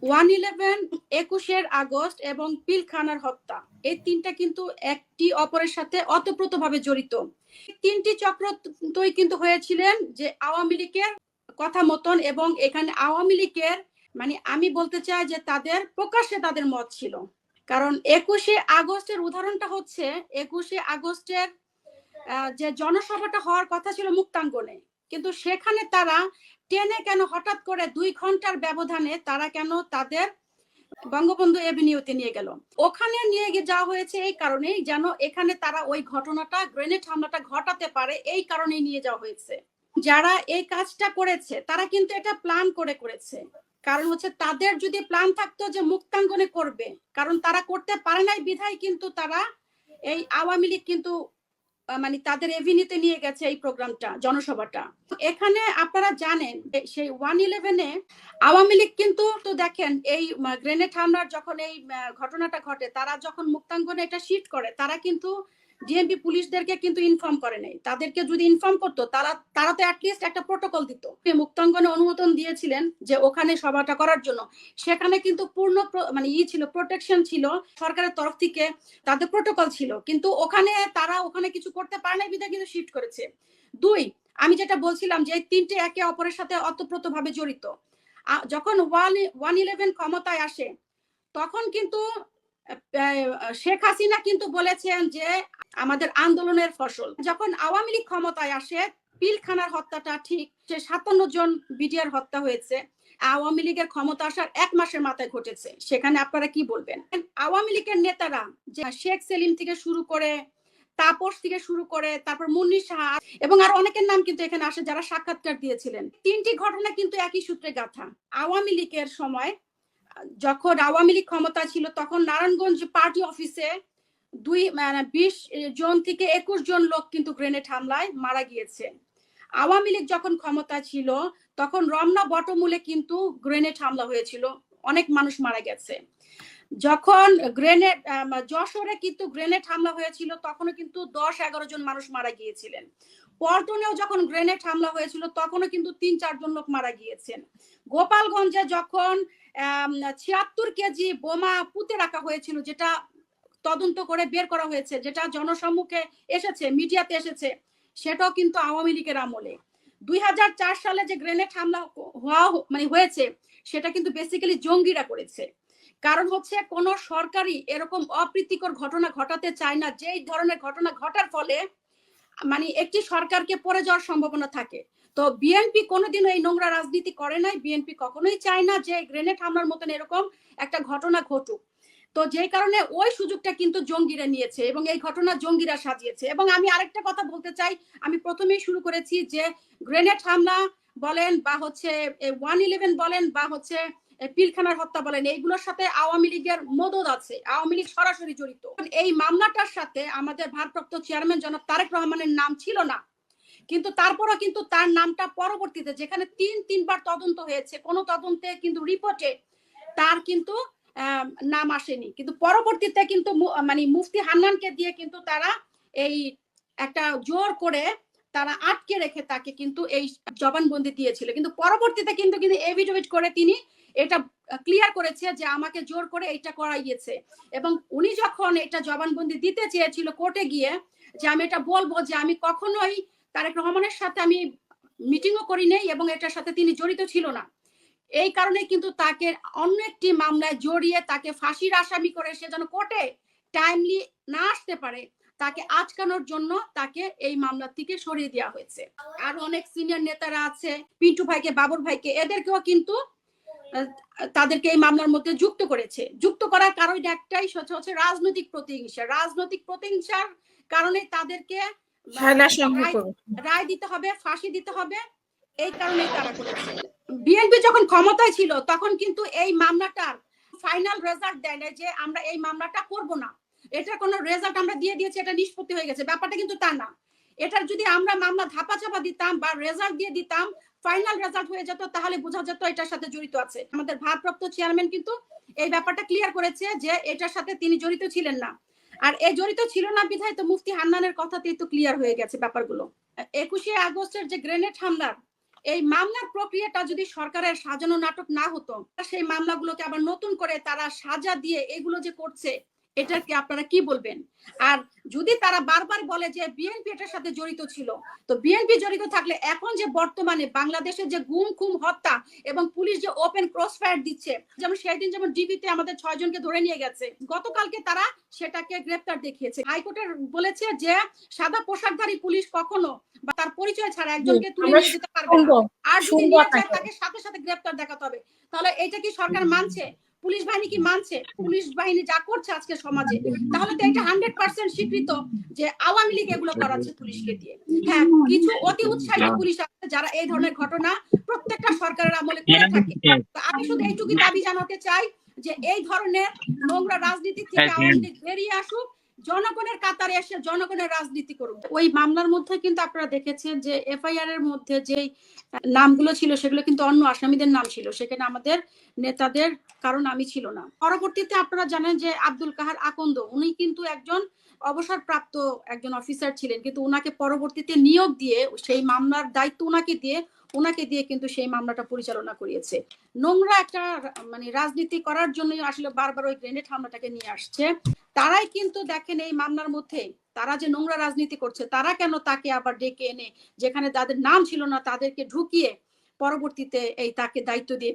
1/11, 21 August এবং পিলখানার হত্যা, এই তিনটা কিন্তু একটি অপরের সাথে অতপ্রতভাবে জড়িত। তিনটি চক্রই কিন্তু হয়েছিলেন যে আওয়ামী লীগের কথা মতন, এবং এখানে আওয়ামী লীগের মানে আমি বলতে চাই যে তাদের প্রকাশ্যে তাদের মত ছিল। কারণ 21 আগস্টের উদাহরণটা হচ্ছে 21 আগস্টের যে জনসভাটা হওয়ার কথা ছিল মুক্তাঙ্গনে, কিন্তু সেখানে তারা টেনে কেন হঠাৎ করে 2 ঘন্টার ব্যবধানে তারা কেন তাদের বঙ্গবন্ধু এভিনিউতে নিয়ে গেল? ওখানে নিয়ে যাওয়া হয়েছে এই কারণেই যেন এখানে তারা ওই ঘটনাটা, গ্রেনেড হামলাটা ঘটাতে পারে, এই কারণেই নিয়ে যাওয়া হয়েছে। যারা এই কাজটা করেছে তারা কিন্তু এটা প্ল্যান করে করেছে। কারণ হচ্ছে তাদের যদি প্ল্যান থাকতো যে মুক্তাঙ্গনে করবে, কারণ তারা করতে পারে নাই বিধায় কিন্তু তারা এই আওয়ামী লীগ কিন্তু মানে তাদের এভিনিউতে নিয়ে গেছে এই প্রোগ্রামটা, জনসভাটা। এখানে আপনারা জানেন সেই 1/11-এ আওয়ামী লীগ কিন্তু তো দেখেন এই গ্রেনেড হামলার যখন এই ঘটনাটা ঘটে, তারা যখন মুক্তাঙ্গনে এটা শিফট করে, তারা কিন্তু ডিএমপি পুলিশদেরকে কিন্তু ইনফর্ম করে নাই। তাদেরকে যদি ইনফর্ম করতো তারা তো অ্যাটলিস্ট একটা প্রোটোকল দিত। মুক্তাঙ্গনে অনুমোদন দিয়েছিলেন যে ওখানে সভাটা করার জন্য, সেখানে কিন্তু পূর্ণ মানে ছিল, প্রোটেকশন ছিল সরকারের তরফ থেকে, তাদের প্রোটোকল ছিল, কিন্তু ওখানে তারা ওখানে কিছু করতে পারে নাই বিধায় কিন্তু শিফট করেছে। 2, আমি যেটা বলছিলাম যে এই তিনটে একে অপরের সাথে অতপ্রতভাবে জড়িত। যখন 1/11 ক্ষমতায় আসে তখন কিন্তু শেখ হাসিনা কিন্তু বলেছেন যে আমাদের আন্দোলনের ফসল। যখন আওয়ামী লীগ ক্ষমতায় আসে, পিলখানার হত্যাটা ঠিক 57 জন বিডিআর হত্যা হয়েছে আওয়ামী লীগের ক্ষমতা আসার 1 মাসের মাথায় ঘটেছে। সেখানে আপনারা কি বলবেন? আওয়ামী লীগের নেতারা যে শেখ সেলিম থেকে শুরু করে, তাপস থেকে শুরু করে, তারপর মুন্নি শাহ এবং আরো অনেকের নাম কিন্তু এখানে আসে যারা সাক্ষাৎকার দিয়েছিলেন। তিনটি ঘটনা কিন্তু একই সূত্রে গাঁথা। আওয়ামী লীগের সময় যখন আওয়ামী লীগ ক্ষমতা ছিল তখন নারায়ণগঞ্জ পার্টি অফিসে 20 জন থেকে 21 জন লোক কিন্তু গ্রেনেড হামলায় মারা গিয়েছে। আওয়ামী লীগ যখন ক্ষমতা ছিল তখন রমনা বটমূলে কিন্তু গ্রেনেড হামলা হয়েছিল, অনেক মানুষ মারা গেছে। যখন গ্রেনেড যশোরে কিন্তু গ্রেনেড হামলা হয়েছিল তখনও কিন্তু 10-11 জন মানুষ মারা গিয়েছিলেন। পল্টনেও যখন গ্রেনেড হামলা হয়েছিল তখনও কিন্তু 3-4 জন লোক মারা গিয়েছেন। গোপালগঞ্জে যখন 76 কেজি বোমা পুঁতে রাখা হয়েছিল, যেটা তদন্ত করে বের করা হয়েছে, যেটা জনসম্মুখে এসেছে, মিডিয়াতে এসেছে, সেটাও কিন্তু আওয়ামী লীগের আমলে। 2004 সালে যে গ্রেনেড হামলা হয়েছে সেটা কিন্তু বেসিক্যালি জঙ্গিরা করেছে। কারণ হচ্ছে কোন সরকারই এরকম অপ্রীতিকর ঘটনা ঘটাতে চায় না, যেই ধরনের ঘটনা ঘটার ফলে মানে একটি সরকারকে পড়ে যাওয়ার সম্ভাবনা থাকে। তো বিএনপি কোনোদিনও এই নোংরা রাজনীতি করে নাই। বিএনপি কখনোই চায় না যে গ্রেনেড হামলার মতন এরকম একটা ঘটনা ঘটুক। তো যেই কারণে ওই সুযোগটা কিন্তু জঙ্গিরা নিয়েছে এবং এই ঘটনা জঙ্গিরা সাজিয়েছে। এবং আমি আরেকটা কথা বলতে চাই, আমি প্রথমেই শুরু করেছি যে গ্রেনেড হামলা বলেন বা হচ্ছে 1/11 বলেন বা হচ্ছে পিলখানার হত্যা বলেন, এইগুলোর সাথে আওয়ামী লীগের মদদ আছে, আওয়ামী লীগ সরাসরি জড়িত। এই মামলাটার সাথে আমাদের ভারপ্রাপ্ত চেয়ারম্যান জনাব তারেক রহমানের নাম ছিল না, কিন্তু তারপরও কিন্তু তার নামটা পরবর্তীতে যেখানে 3-3 বার তদন্ত হয়েছে, কোন তদন্তে কিন্তু রিপোর্টে তার কিন্তু নাম আসেনি, কিন্তু পরবর্তীতে কিন্তু মানে মুফতি হান্নানকে দিয়ে কিন্তু তারা এই একটা জোর করে তারা আটকে রেখে তাকে কিন্তু এই জবানবন্দি দিয়েছিল। কিন্তু পরবর্তীতে কিন্তু এভিডেভিট করে তিনি এটা ক্লিয়ার করেছে যে আমাকে জোর করে এটা করাইয়েছে। এবং উনি যখন এটা জবানবন্দি দিতে চেয়েছিল কোর্টে গিয়ে যে আমি এটা বলবো যে আমি কখনোই তারেক রহমানের সাথে আমি মিটিংও করি নাই এবং এটার সাথে তিনি জড়িত ছিল না, এই কারণে কিন্তু তাকে অন্য একটি মামলায় জড়িয়ে তাকে ফাঁসির আসামি করে সে যেন কোর্টে টাইমলি না আসতে পারে, তাকে আটকানোর জন্য তাকে এই মামলা থেকে সরিয়ে দেওয়া হয়েছে। আর অনেক সিনিয়র নেতারা আছে, পিন্টু ভাইকে, বাবর ভাইকে, এদেরকেও কিন্তু তাদেরকে এই মামলার মধ্যে যুক্ত করেছে। যুক্ত করার কারণ একটাই, সেটা হচ্ছে রাজনৈতিক প্রতিহিংসা। রাজনৈতিক প্রতিহিংসার কারণে তাদেরকে রায় দিতে হবে, ফাঁসি দিতে হবে, এই কারণেই তারা করেছে। বিএনপি যখন ক্ষমতায় ছিল তখন কিন্তু এই মামলাটার ফাইনাল রেজাল্ট দেয় না যে আমরা এই মামলাটা করব না, এটার কোনো রেজাল্ট আমরা দিয়ে দিয়েছি, এটা নিষ্পত্তি হয়ে গেছে, ব্যাপারটা কিন্তু তা না। এটার যদি আমরা মামলা ধাপাচাপা দিতাম বা রেজাল্ট দিয়ে দিতাম, ফাইনাল রেজাল্ট হয়ে যেত, তাহলে বোঝা যেত এটার সাথে জড়িত আছে। আমাদের ভারপ্রাপ্ত চেয়ারম্যান কিন্তু এই ব্যাপারটা ক্লিয়ার করেছে যে এটার সাথে তিনি জড়িত ছিলেন না। আর এই জড়িত ছিল না বিধায় তো মুফতি হান্নানের কথাতেই তো ক্লিয়ার হয়ে গেছে ব্যাপারগুলো। 21 আগস্টের যে গ্রেনেড হামলার এই মামলার প্রক্রিয়াটা যদি সরকারের সাজানো নাটক না হতো, সেই মামলাগুলোকে আবার নতুন করে তারা সাজা দিয়ে এগুলো যে করছে, এটাকে আপনারা কি বলবেন? আর যদি তারা বারবার বলে যে বিএনপি এটার সাথে জড়িত ছিল, তো বিএনপি জড়িত থাকলে এখন যে বর্তমানে বাংলাদেশে যে গুম খুম হত্যা এবং পুলিশ যে ওপেন ক্রস ফায়ার দিচ্ছে, যেমন সেদিন যেমন ডিবিতে আমাদের 6 জনকে ধরে নিয়ে গেছে, গতকালকে তারা সেটাকে গ্রেফতার দেখিয়েছে। হাইকোর্টের বলেছে যে সাদা পোশাকধারী পুলিশ কখনো বা তার পরিচয় ছাড়া একজনকে তুলে নিয়ে যেতে পারবে না, আর যদি নিয়ে যায় তাকে সাথে সাথে গ্রেফতার দেখাতে হবে। তাহলে এটা কি সরকার মানছে? পুলিশ বাহিনী কি মানছে? পুলিশ বাহিনী যা করছে আজকে সমাজে, তাহলে তো এটা 100% স্বীকৃত যে আওয়ামী লীগ এগুলো করাচ্ছে পুলিশকে দিয়ে। হ্যাঁ, কিছু অতি উৎসাহী পুলিশ আছে যারা এই ধরনের ঘটনা প্রত্যেকটা সরকারের আমলে করে থাকে। আমি শুধু এইটুকু দাবি জানাতে চাই যে এই ধরনের নোংরা রাজনীতি থেকে আওয়ামী লীগ বেরিয়ে আসুক, জনগণের কাতারে এসে জনগণের রাজনীতি করুক। ওই মামলার মধ্যে কিন্তু আপনারা দেখেছেন যে এফআইআর এর মধ্যে যে নামগুলো ছিল সেগুলো কিন্তু অন্য আসামিদের নাম ছিল, সেখানে আমাদের নেতাদের কারো নামই ছিল না। পরবর্তীতে আপনারা জানেন যে আব্দুল কাহার আকন্দ, উনি কিন্তু একজন অবসরপ্রাপ্ত একজন অফিসার ছিলেন, কিন্তু ওনাকে পরবর্তীতে নিয়োগ দিয়ে সেই মামলার দায়িত্ব ওনাকে দিয়ে কিন্তু সেই মামলাটা পরিচালনা করিয়েছে। নোংরা একটা মানে রাজনীতি করার জন্যই আসলে বারবার ওই গ্রেনেড হামলাটাকে নিয়ে আসছে। তারাই কিন্তু দেখেন এই মামলার মধ্যে তারা যে নোংরা রাজনীতি করছে, তারা কেন তাকে আবার ডেকে এনে যেখানে তাদের নাম ছিল না তাদেরকে ঢুকিয়ে পরবর্তীতে এই তাকে দায়িত্ব দিয়ে